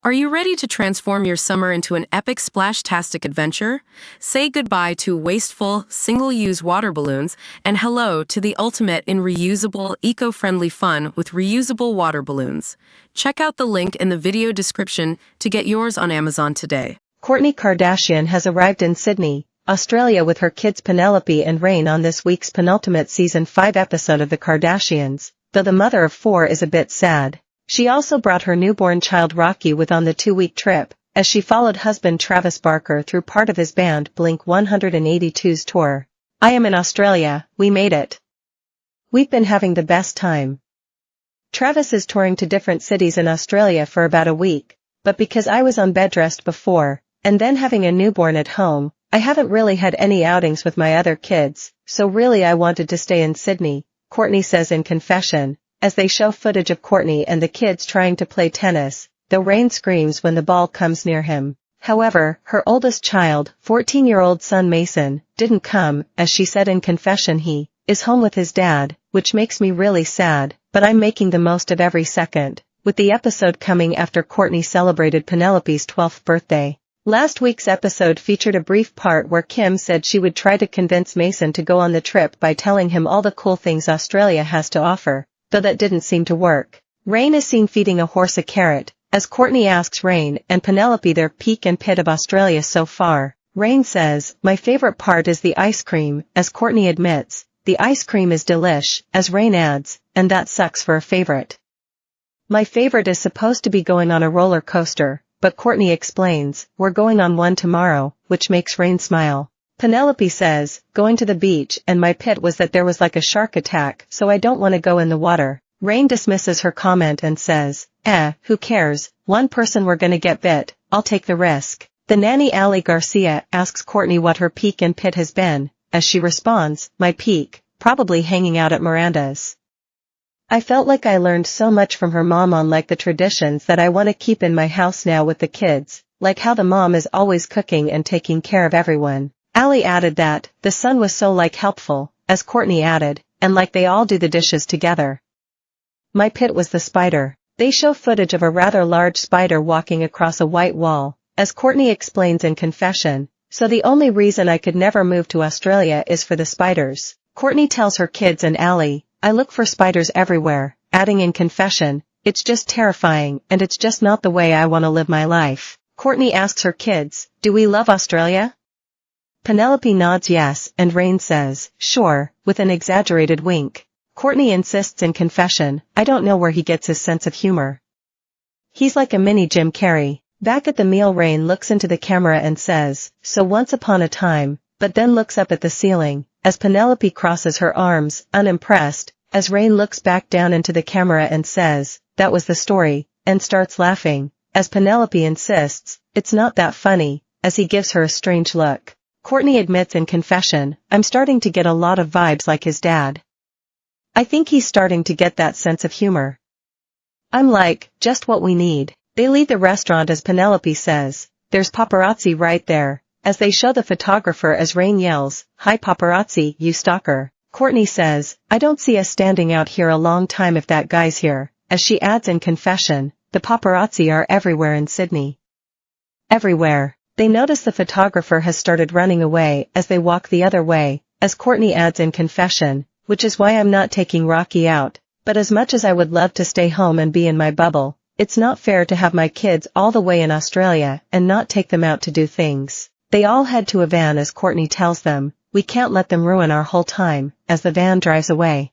Are you ready to transform your summer into an epic splash-tastic adventure? Say goodbye to wasteful, single-use water balloons and hello to the ultimate in reusable, eco-friendly fun with reusable water balloons. Check out the link in the video description to get yours on Amazon today. Kourtney Kardashian has arrived in Sydney, Australia with her kids Penelope and Reign on this week's penultimate season 5 episode of The Kardashians, though the mother of 4 is a bit sad. She also brought her newborn child Rocky with on the 2-week trip, as she followed husband Travis Barker through part of his band Blink-182's tour. "I am in Australia, we made it. We've been having the best time. Travis is touring to different cities in Australia for about a week, but because I was on bed rest before, and then having a newborn at home, I haven't really had any outings with my other kids, so really I wanted to stay in Sydney," Kourtney says in confession, as they show footage of Kourtney and the kids trying to play tennis, though Reign screams when the ball comes near him. However, her oldest child, 14-year-old son Mason, didn't come, as she said in confession he is home with his dad, which makes me really sad, but I'm making the most of every second, with the episode coming after Kourtney celebrated Penelope's 12th birthday. Last week's episode featured a brief part where Kim said she would try to convince Mason to go on the trip by telling him all the cool things Australia has to offer, though that didn't seem to work. Reign is seen feeding a horse a carrot, as Kourtney asks Reign and Penelope their peak and pit of Australia so far. Reign says, "My favorite part is the ice cream," as Kourtney admits, "The ice cream is delish," as Reign adds, "And that sucks for a favorite. My favorite is supposed to be going on a roller coaster, but Kourtney explains, we're going on one tomorrow," which makes Reign smile. Penelope says, "Going to the beach and my pit was that there was like a shark attack, so I don't want to go in the water." Reign dismisses her comment and says, "Who cares, one person we're gonna get bit, I'll take the risk." The nanny Ali Garcia asks Kourtney what her peak and pit has been, as she responds, "My peak, probably hanging out at Miranda's. I felt like I learned so much from her mom on like the traditions that I want to keep in my house now with the kids, like how the mom is always cooking and taking care of everyone." Ali added that, the son was so like helpful, as Kourtney added, and like they all do the dishes together. "My pit was the spider." They show footage of a rather large spider walking across a white wall, as Kourtney explains in confession, "So the only reason I could never move to Australia is for the spiders." Kourtney tells her kids and Ali, "I look for spiders everywhere," adding in confession, "It's just terrifying and it's just not the way I want to live my life." Kourtney asks her kids, "Do we love Australia?" Penelope nods yes, and Reign says, "Sure," with an exaggerated wink. Kourtney insists in confession, "I don't know where he gets his sense of humor. He's like a mini Jim Carrey." Back at the meal Reign looks into the camera and says, "So once upon a time," but then looks up at the ceiling, as Penelope crosses her arms, unimpressed, as Reign looks back down into the camera and says, "That was the story," and starts laughing, as Penelope insists, "It's not that funny," as he gives her a strange look. Kourtney admits in confession, "I'm starting to get a lot of vibes like his dad. I think he's starting to get that sense of humor. I'm like, just what we need." They leave the restaurant as Penelope says, "There's paparazzi right there," as they show the photographer as Reign yells, "Hi paparazzi, you stalker." Kourtney says, "I don't see us standing out here a long time if that guy's here," as she adds in confession, "The paparazzi are everywhere in Sydney. Everywhere." They notice the photographer has started running away as they walk the other way, as Kourtney adds in confession, "Which is why I'm not taking Rocky out, but as much as I would love to stay home and be in my bubble, it's not fair to have my kids all the way in Australia and not take them out to do things." They all head to a van as Kourtney tells them, "We can't let them ruin our whole time," as the van drives away.